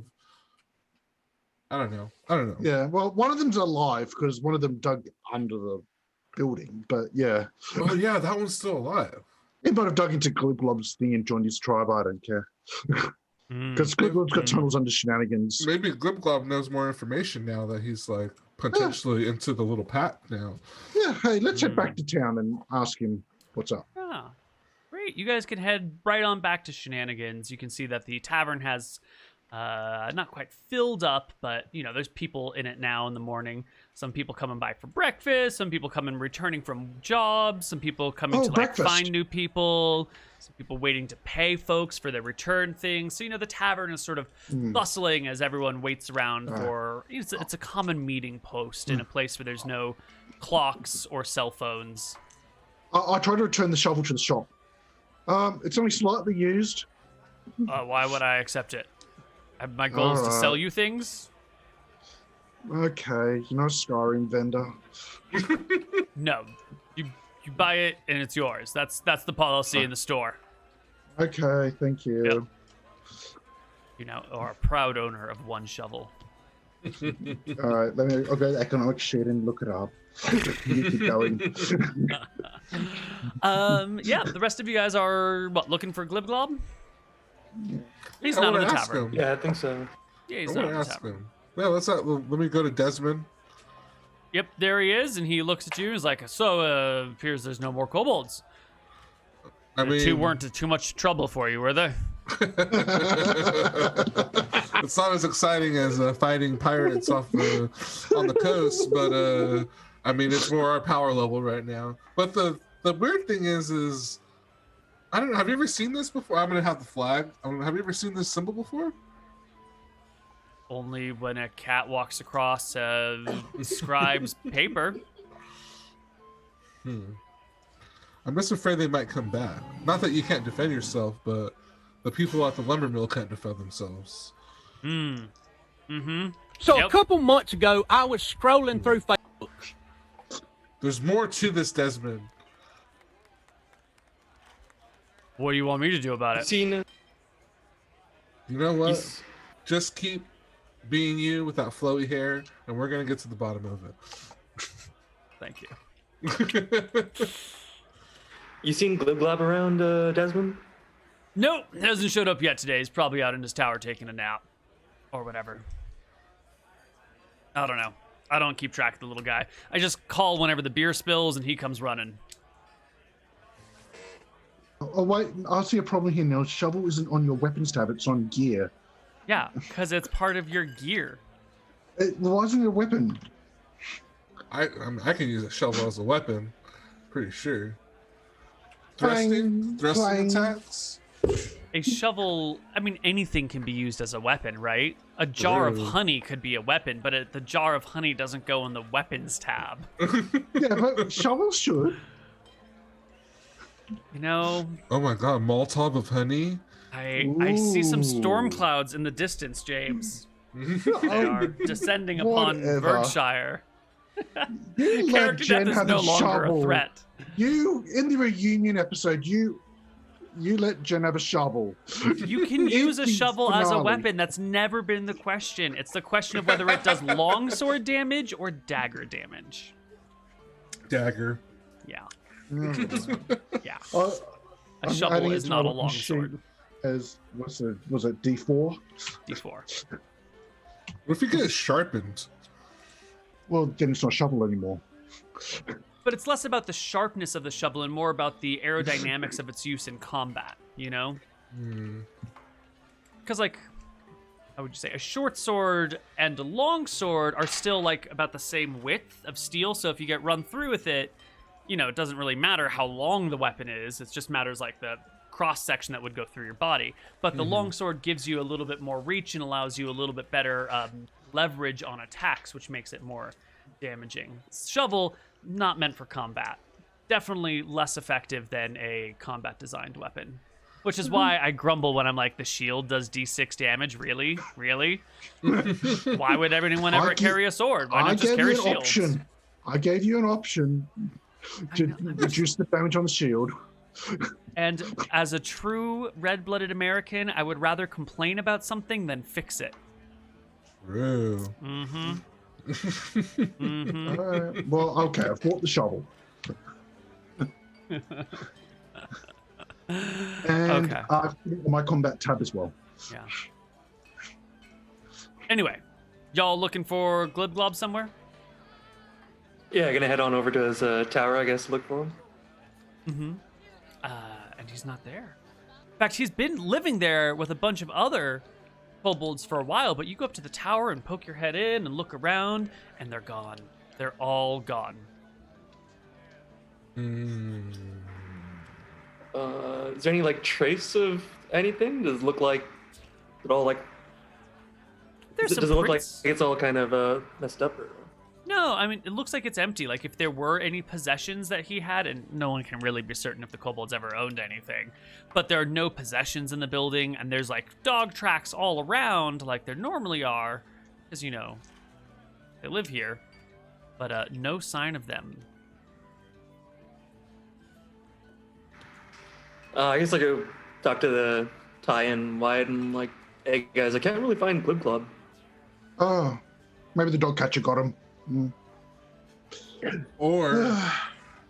I don't know. Yeah, well, one of them's alive because one of them dug under the building, but yeah. Oh yeah, that one's still alive. He might have dug into Glibglob's thing and joined his tribe. I don't care. Because Glibglob's got tunnels under Shenanigans. Maybe Glibglob knows more information now that he's like potentially into the little pack now. Yeah, hey, let's head back to town and ask him what's up. Yeah, great. You guys can head right on back to Shenanigans. You can see that the tavern has not quite filled up, but there's people in it now in the morning. Some people coming by for breakfast, some people returning from jobs, some people coming to find new people, some people waiting to pay folks for their return things. So the tavern is sort of bustling as everyone waits around for it's a common meeting post in a place where there's no clocks or cell phones. I try to return the shovel to the shop. It's only slightly used. Why would I accept it? My goal is to sell you things. Okay, you're not a Skyrim vendor. No, you buy it and it's yours. That's the policy in the store. Okay, thank you. You now are a proud owner of one shovel. All right, I'll go to economic shit and look it up. You keep going. Yeah, the rest of you guys are looking for Glibglob? He's I not in wanna the ask tavern. him. Yeah, I think so. Yeah, I he's want not to in the ask tavern. him. Well, let me go to Desmond. Yep, there he is, and he looks at you. He's like, "So, appears there's no more kobolds. I The mean, two weren't too much trouble for you, were they?" it's not as exciting as fighting pirates on the coast, but I mean, it's more our power level right now. But the weird thing is I don't know. Have you ever seen this before? I'm gonna have the flag. Have you ever seen this symbol before? Only when a cat walks across a scribe's paper. I'm just afraid they might come back. Not that you can't defend yourself, but the people at the lumber mill can't defend themselves. So Yep. a couple months ago, I was scrolling through Facebook. There's more to this, Desmond. What do you want me to do about it? Seen You know what? He's- Just keep being you with that flowy hair, and we're gonna get to the bottom of it. Thank you. you seen Glibglob around, Desmond? Nope, hasn't showed up yet today. He's probably out in his tower taking a nap. Or whatever. I don't know. I don't keep track of the little guy. I just call whenever the beer spills and he comes running. Oh wait, I see a problem here now. Shovel isn't on your weapons tab; it's on gear. Yeah, because it's part of your gear. Why isn't it a weapon? I can use a shovel as a weapon. Pretty sure. Clang, Thrusting clang. attacks. A shovel, I mean, anything can be used as a weapon, right? A jar of True. honey could be a weapon, but the jar of honey doesn't go in the weapons tab. Yeah, but shovels should. You know, Oh my god, Molotov of honey. I see some storm Ooh. clouds in the distance, James. They Oh, are descending upon whatever. Berkshire. You let Character Jen death is have no a longer a shovel. threat. You in the reunion episode, you let Jen have a shovel. You can use a It's the shovel as a finale. weapon. That's never been the question. It's the question of whether it does longsword damage or dagger damage. Dagger. Yeah. Mm. Yeah. Uh, A I'm shovel adding is it to not my a weapon sheet longsword. As was it D4? D4. What if you get it sharpened? Well, then it's not a shovel anymore. But it's less about the sharpness of the shovel and more about the aerodynamics of its use in combat, you know? Because, like, how would you say? A short sword and a long sword are still, like, about the same width of steel. So if you get run through with it, you know, it doesn't really matter how long the weapon is. It just matters, like, the cross section that would go through your body. But the long sword gives you a little bit more reach and allows you a little bit better leverage on attacks, which makes it more damaging. Shovel, not meant for combat. Definitely less effective than a combat designed weapon. Which is why I grumble when I'm like, the shield does d6 damage. Really? Really? Why would anyone ever carry a sword? Why I not just gave carry you an shields? option. I gave you an option to reduce the damage on the shield. And as a true red-blooded American, I would rather complain about something than fix it. True. Well, okay, I've bought the shovel. And Okay. I've put it on my combat tab as well. Yeah. Anyway, y'all looking for Glibglob somewhere? Yeah, gonna head on over to his tower, I guess, look for him. And he's not there. In fact, he's been living there with a bunch of other kobolds for a while, but you go up to the tower and poke your head in and look around, and they're gone. They're all gone. Is there any like trace of anything? Does it look like it all like? There's Does some it look like prints. it's all kind of messed up? Or... No, I mean, it looks like it's empty. Like, if there were any possessions that he had, and no one can really be certain if the kobolds ever owned anything, but there are no possessions in the building, and there's, like, dog tracks all around, like there normally are, because, you know, they live here, but no sign of them. I guess I go talk to the Ty and Wyatt and, like, Hey guys, I can't really find Glib Club. Oh, maybe the dog catcher got him. Mm.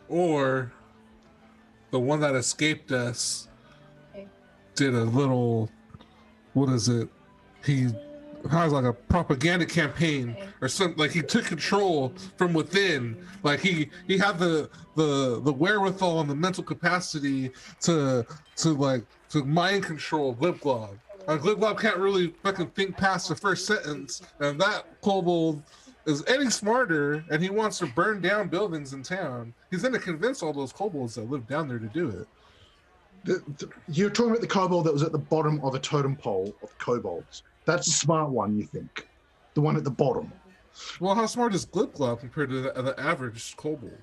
Or the one that escaped us did a little, what is it? He has like a propaganda campaign or something. Like he took control from within. Like he had the wherewithal and the mental capacity to mind control Glibglob. Glibglob can't really fucking think past the first sentence, and that kobold is any smarter, and he wants to burn down buildings in town. He's gonna convince all those kobolds that live down there to do it. You're talking about the kobold that was at the bottom of a totem pole of kobolds. That's a smart one, you think? The one at the bottom. Well, how smart is Glibglob compared to the average kobold?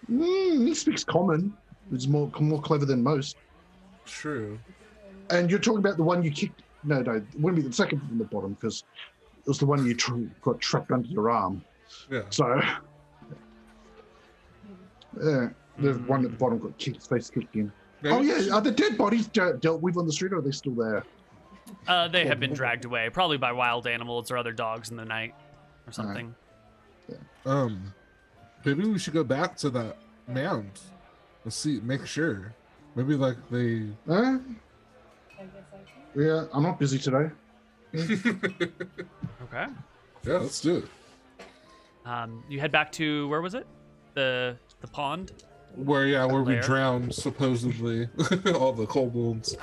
He speaks common. He's more clever than most. True. And you're talking about the one you kicked. No, it wouldn't be the second from the bottom because it was the one you got trapped under your arm. Yeah. So, yeah, the one at the bottom got kicked, face kicked in. Yeah. Oh yeah, are the dead bodies dealt with on the street, or are they still there? They have been dragged away, probably by wild animals or other dogs in the night, or something. Maybe we should go back to that mound. Let's see, make sure. Maybe like they. Yeah, I'm not busy today. Okay. Yeah, let's do it. You head back to, where was it? The pond? Where we Lair? drowned supposedly all the kobolds.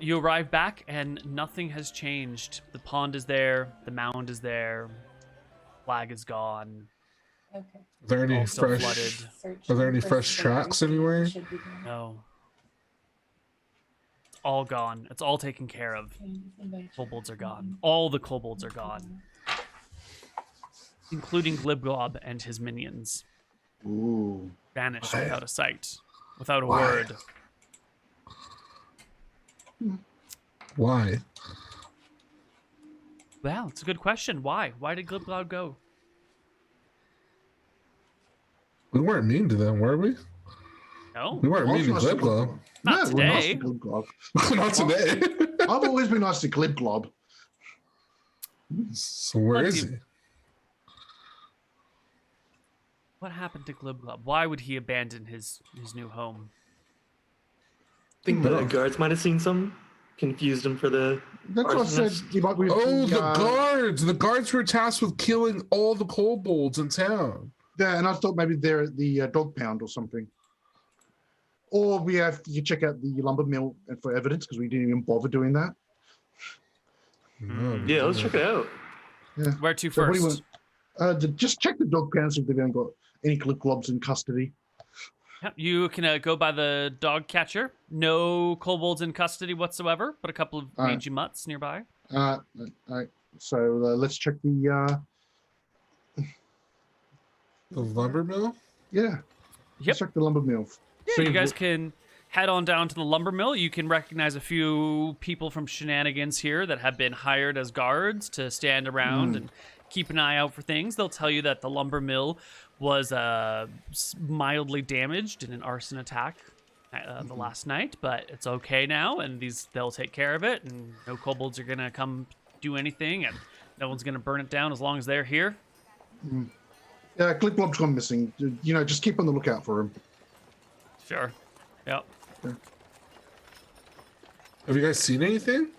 You arrive back and nothing has changed. The pond is there, the mound is there, flag is gone. Okay. Are there any All still fresh? flooded. Are there any fresh tracks anywhere? No. It's all gone. It's all taken care of. Kobolds are gone. All the kobolds are gone. Including Glibglob and his minions. Ooh. Vanished without a sight. Without a Why? word. Why? Well, it's a good question. Why? Why did Glibglob go? We weren't mean to them, were we? No? We weren't mean to Nice to Glibglob. Not No, we're nice today. to Glibglob. Not today. I've always been nice to Glibglob. So where Let's is see. he? What happened to Glibglob? Why would he abandon his new home? I think the guards might have seen some, confused him for the. That's what I said. arsonist. You might be. Oh, the guards! The guards were tasked with killing all the kobolds in town. Yeah, and I thought maybe they're at the dog pound or something. Or you check out the lumber mill for evidence because we didn't even bother doing that. Yeah, let's check it out. Yeah. Where to So what do first? you want? Just check the dog pound see if they've got any Glibglobs in custody. Yep, you can go by the dog catcher. No kobolds in custody whatsoever, but a couple of mangy mutts nearby. So let's check the. The lumber mill? Yeah. Yep. Let's check the lumber mill. Yeah, See you if- guys can head on down to the lumber mill. You can recognize a few people from Shenanigans here that have been hired as guards to stand around and keep an eye out for things. They'll tell you that the lumber mill was mildly damaged in an arson attack the last night, but it's okay now, and they'll take care of it, and no kobolds are gonna come do anything, and no one's gonna burn it down as long as they're here. Yeah, Glibglob's gone missing. Just keep on the lookout for him. Sure. Yep. Have you guys seen anything?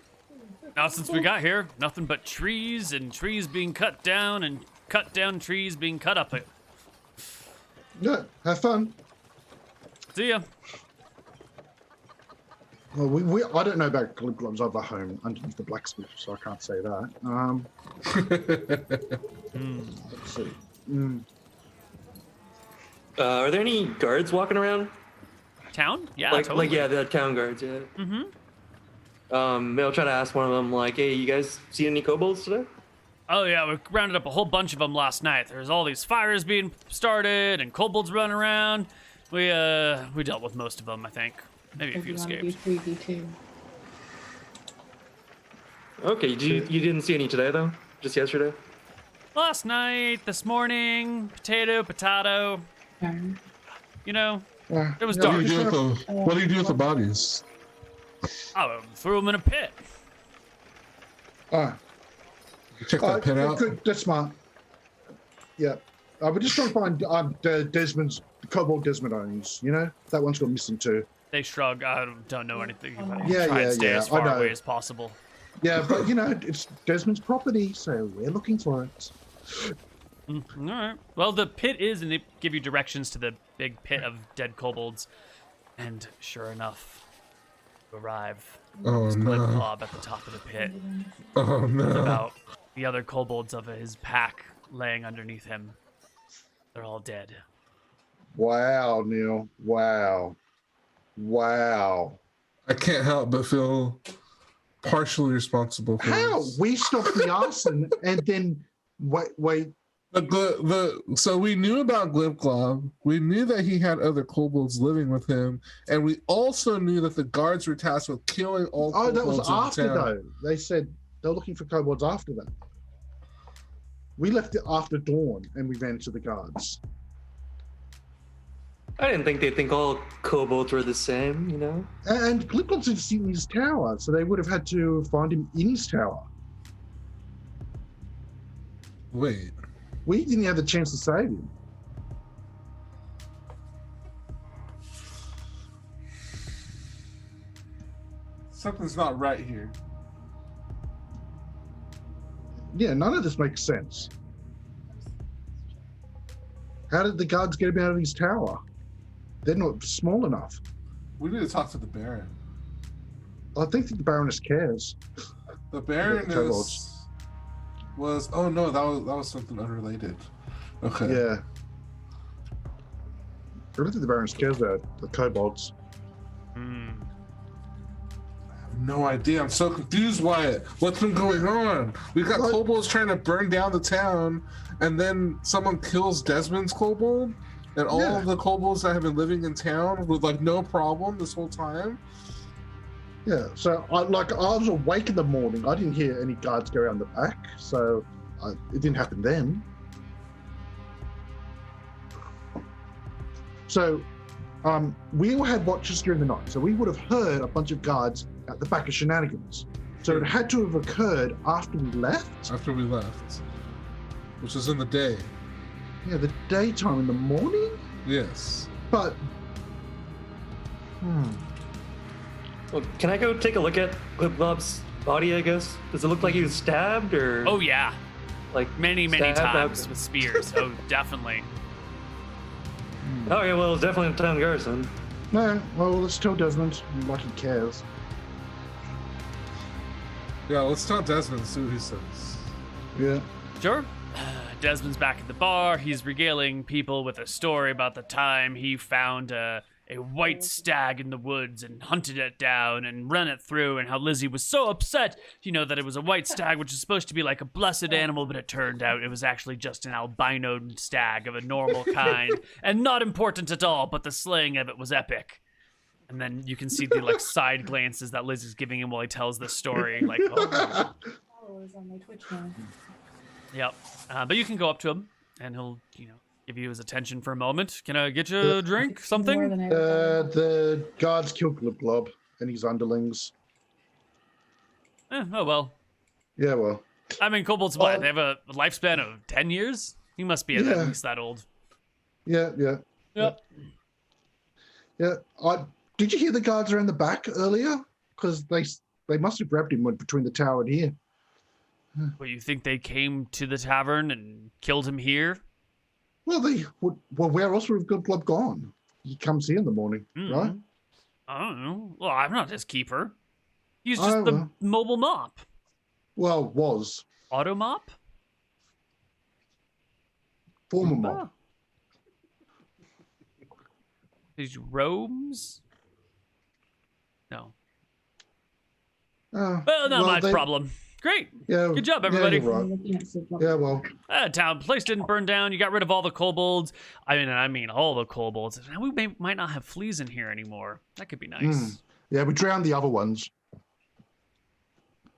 Now, since we got here, nothing but trees and trees being cut down and cut down trees being cut up. Yeah, have fun. See ya. Well, I don't know about Glibglob's other home underneath the blacksmith, so I can't say that. Let's see. Are there any guards walking around? Town? Yeah, Like totally. yeah, the town guards. Yeah. Maybe I'll try to ask one of them, like, "Hey, you guys see any kobolds today?" Oh yeah, we rounded up a whole bunch of them last night. There's all these fires being started and kobolds running around. We dealt with most of them, I think. Maybe a If few you want to escaped. do 3v2. Okay, you didn't see any today though? Just yesterday? Last night, this morning, potato. You know, it was Yeah, dark. What do you do with the bodies? I threw them in a pit. All right. Check that pit out. Good. That's smart. Yeah. We're just trying to find Desmond's Kobold Desmond owns. You know, that one's gone missing too. They shrug. I don't know anything about it. Yeah, Try and stay yeah, as I far know. away as possible. Yeah, but you know, it's Desmond's property, so we're looking for it. All right. Well, the pit is, and they give you directions to the big pit of dead kobolds. And sure enough, you arrive. Oh There's no. Krob at the top of the pit. Oh no. About the other kobolds of his pack laying underneath him. They're all dead. Wow, Neal. Wow. I can't help but feel partially responsible for How? this. We stopped the arson and then wait. So we knew about Glibglob. We knew that he had other kobolds living with him, and we also knew that the guards were tasked with killing all Oh, kobolds that was in after town. though. They said they're looking for kobolds after that. We left it after dawn and we ran to the guards. I didn't think they'd think all kobolds were the same, you know? And Glibglob's in his tower, so they would have had to find him in his tower. Wait. We didn't have the chance to save him. Something's not right here. Yeah, none of this makes sense. How did the guards get him out of his tower? They're not small enough. We need to talk to the Baron. I think the Baroness cares. The Baron The kobolds. was oh no, that was something unrelated. Okay. Yeah. I don't think the Baroness cares about the kobolds. Hmm. I have no idea. I'm so confused, Wyatt. What's been going on? We got What? kobolds trying to burn down the town, and then someone kills Desmond's kobold, and all Yeah. of the kobolds that have been living in town with like no problem this whole time. Yeah, so I was awake in the morning. I didn't hear any guards go around the back, so it didn't happen then. So we all had watches during the night, so we would have heard a bunch of guards at the back of Shenanigans. So it had to have occurred after we left. After we left, which was in the day. Yeah, the daytime in the morning. Yes. But Well, can I go take a look at Glibglob's body, I guess? Does it look like he was stabbed or Oh, yeah. like Many stabbed times out? with spears. Oh, definitely. Oh yeah, well it's definitely in town garrison. no, well, let's tell Desmond like he cares. Yeah, let's talk Desmond and see what he says. Yeah. Sure. Desmond's back at the bar. He's regaling people with a story about the time he found a white stag in the woods and hunted it down and ran it through, and how Lizzie was so upset, that it was a white stag, which is supposed to be like a blessed animal, but it turned out it was actually just an albino stag of a normal kind and not important at all, but the slaying of it was epic. And then you can see the side glances that Lizzie's giving him while he tells this story. Like, oh. Followers on my Twitch now. Yep. But you can go up to him, and he'll, give you his attention for a moment. Can I get you a drink? More Something? than I ever thought. The guards killed Glibglob and his underlings. Oh, well. Yeah, well. I mean, kobolds, what? They have a lifespan of 10 years? He must be at Yeah. least that old. Yeah. Yep. Yeah. Did you hear the guards around the back earlier? Because they must have grabbed him between the tower and here. Well, you think they came to the tavern and killed him here? Well, where else would have Glibglob gone? He comes here in the morning, right? I don't know. Well, I'm not his keeper. He's just Oh, the well. mobile mop. Well, was. Auto mop? Former mob. His robes? No. Well, not my problem. Great. Yeah. Good job, everybody. Yeah, you're I'm right. looking at Flip-Flop. Yeah, well. Place didn't burn down. You got rid of all the kobolds. I mean all the kobolds. Now we might not have fleas in here anymore. That could be nice. Yeah, we drowned the other ones.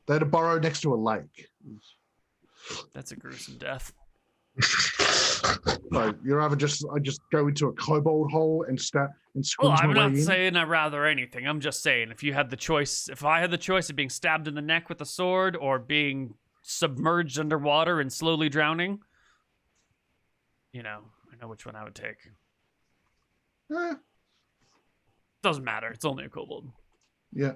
They had a burrow next to a lake. That's a gruesome death. So you'd rather I just go into a kobold hole and Well, squeeze I'm my not way in? saying I'd rather anything. I'm just saying if I had the choice of being stabbed in the neck with a sword or being submerged underwater and slowly drowning, I know which one I would take. Eh, Doesn't matter. It's only a kobold. yeah.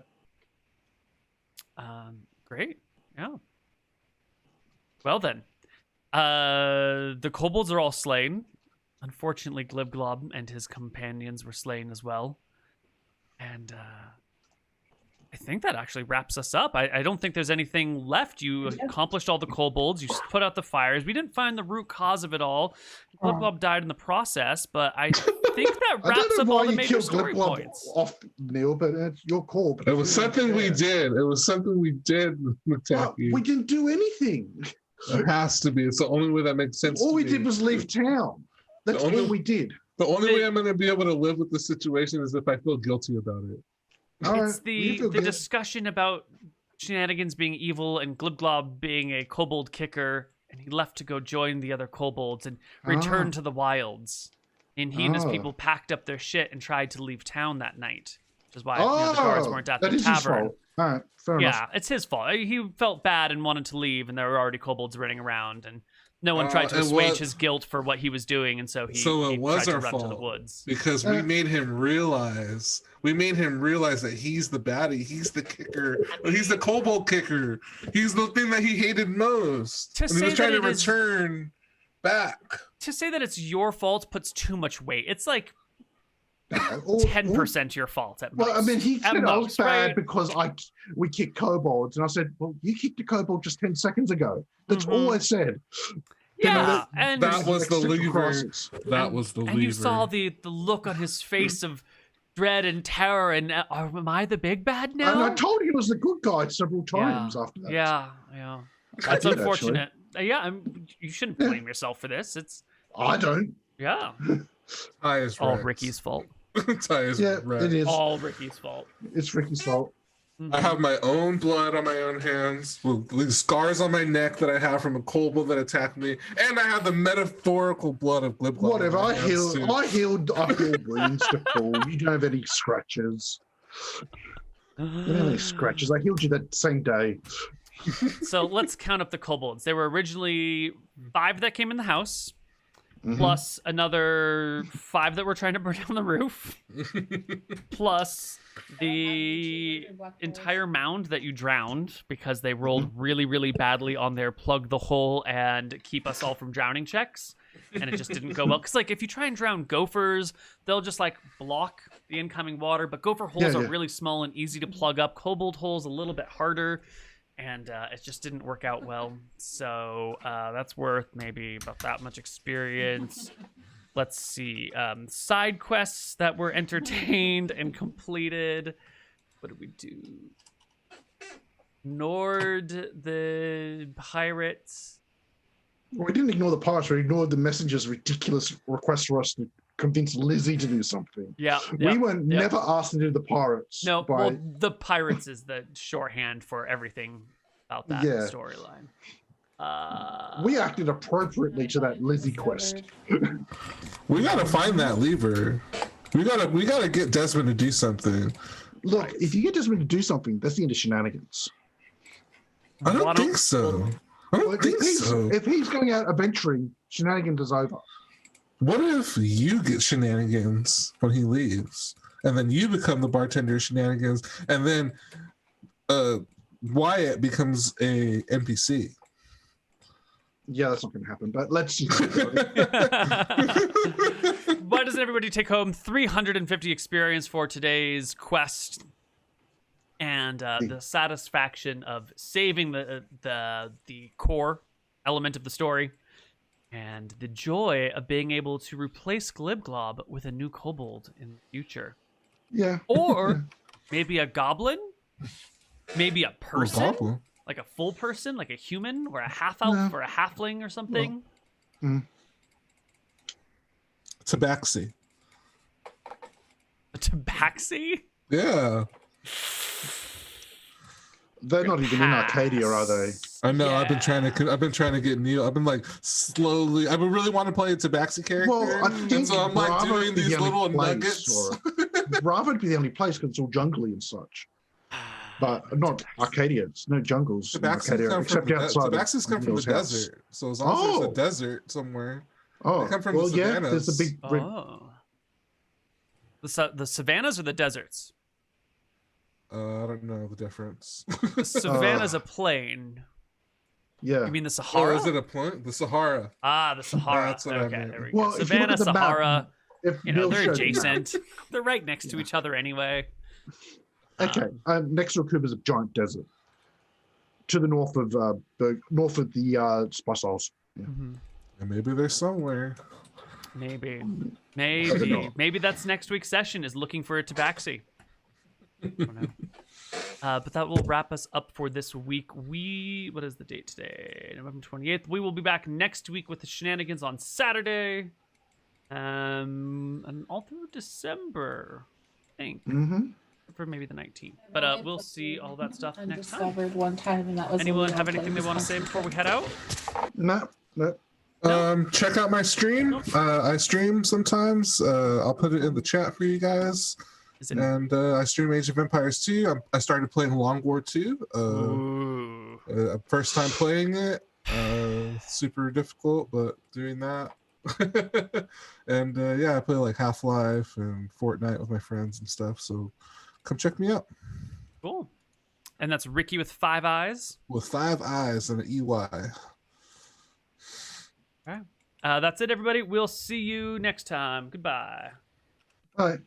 Great. Yeah. Well then, the kobolds are all slain. Unfortunately, Glibglob and his companions were slain as well. And I think that actually wraps us up. I don't think there's anything left. You accomplished all the kobolds. You put out the fires. We didn't find the root cause of it all. Glibglob died in the process, but I think that I wraps don't up know why all the you major killed story Glibglob points. off, Neal, but it's your call. But It was something we did. It was something we did, But McTacky. we didn't do anything. It has to be. It's the only way that makes sense. All to we me. did was leave town. That's The only- all we did. The only way I'm going to be able to live with the situation is if I feel guilty about it. All It's right, you the feel good. discussion about Shenanigans being evil and Glibglob being a kobold kicker, and he left to go join the other kobolds and return to the wilds. And he and his Ah. people packed up their shit and tried to leave town that night, which is why the guards weren't at the that is his tavern. fault. All right, fair enough. Yeah, it's his fault. He felt bad and wanted to leave, and there were already kobolds running around, and no one tried to it assuage was- his guilt for what he was doing, and so he it was tried to our run to the fault woods. because we made him realize. We made him realize that he's the baddie. He's the kicker. He's the kobold kicker. He's the thing that he hated most. To And he say was trying that to it is- return back. To say that it's your fault puts too much weight. It's like All- 10% your fault at most. Well, I mean, he At said I was most, bad right? because we kicked kobolds, and I said, "Well, you kicked a kobold just 10 seconds ago." That's Mhm. all I said. Yeah, and that was the Existential lever. crisis. That was the lever. and you saw the look on his face of dread and terror, and am I the big bad now? And I told him he was the good guy several times after that. Yeah. I That's did, unfortunate. Yeah, you shouldn't blame yourself for this. It's I don't. Ty is all Rex. Ricky's fault. Ty is Yeah, Rex. it is. All Ricky's fault. It's Ricky's fault. I have my own blood on my own hands, with scars on my neck that I have from a kobold that attacked me, and I have the metaphorical blood of Glibglob. Whatever. on my I hands, too. healed wounds to full. You don't have any scratches. You don't have any scratches. I healed you that same day. So let's count up the kobolds. There were originally 5 that came in the house, Mhm. plus another 5 that were trying to burn down the roof, plus the entire mound that you drowned because they rolled really, really badly on their plug the hole and keep us all from drowning checks. And it just didn't go well. Because, like, if you try and drown gophers, they'll just, like, block the incoming water. But gopher holes Yeah, are yeah. really small and easy to plug up. Kobold holes a little bit harder. And it just didn't work out well. So that's worth maybe about that much experience. Let's see. Side quests that were entertained and completed. What did we do? Ignored the pirates. Well, we didn't ignore the pirates. We ignored the messenger's ridiculous request for us to convince Lizzie to do something. Yeah. We were never asked to do the pirates. No, by- well, the pirates is the shorthand for everything about that Yeah. storyline. we acted appropriately to that Lizzie quest. We gotta find that lever. We gotta get Desmond to do something. Look, if you get Desmond to do something, that's the end of Shenanigans. I don't Why don't- think so. I Well, don't think so. if he's going out adventuring, Shenanigans is over. What if you get Shenanigans when he leaves, and then you become the bartender of Shenanigans, and then Wyatt becomes a NPC? Yeah, that's not going to happen. But let's. Why doesn't everybody take home 350 experience for today's quest and the satisfaction of saving the core element of the story and the joy of being able to replace Glibglob with a new kobold in the future? Yeah. Or maybe a goblin? Maybe a person? Goblin. Like a full person? Like a human? Or a half-elf? No. Or a halfling or something? Tabaxi. A tabaxi? Yeah. They're not even in Arcadia, are they? Pass. I know. Yeah. I've been trying to get Neal. I've been like slowly. I've been really want to play a Tabaxi character. Well, I think and so I'm like Bravo doing would be these the only little place, nuggets. Bravo would be the only place because it's all jungly and such. But not Arcadia. It's no jungles in Arcadia, except outside. Tabaxis come from the Neal's house. desert. So as long as there's Oh. a desert somewhere. Oh, They come from well, the yeah. savannas. There's the big. Oh. The savannas or the deserts? I don't know the difference. The savanna's a plain. Yeah. You mean the Oh, Sahara? is it a point? The Sahara. Ah, the Sahara. That's what I Okay, meant. there we go. Well, if you look Savannah, at the map, Sahara. If You know, Neal they're showed the map- adjacent. They're right next to each other anyway. Okay. Next to Koibu is a giant desert. To the north of the Spice Isles. Yeah. Mhm. And maybe they're somewhere. Maybe. don't Maybe. know. Maybe that's next week's session is looking for a tabaxi. I don't know. But that will wrap us up for this week. What is the date today? November 28th. We will be back next week with the shenanigans on Saturday. And all through December, I think. Mm-hmm. For maybe the 19th. But we'll see all that stuff next time. Undiscovered one time, and that was. Anyone a have anything they want to say before we head out? No. Check out my stream. I stream sometimes. I'll put it in the chat for you guys. Is it? And I stream Age of Empires 2. I started playing Long War 2. Ooh. First time playing it. Super difficult, but doing that. And yeah, I play like Half-Life and Fortnite with my friends and stuff. So come check me out. Cool. And that's Ricky with 5 eyes. With 5 eyes and an EY. All right. That's it, everybody. We'll see you next time. Goodbye. Bye.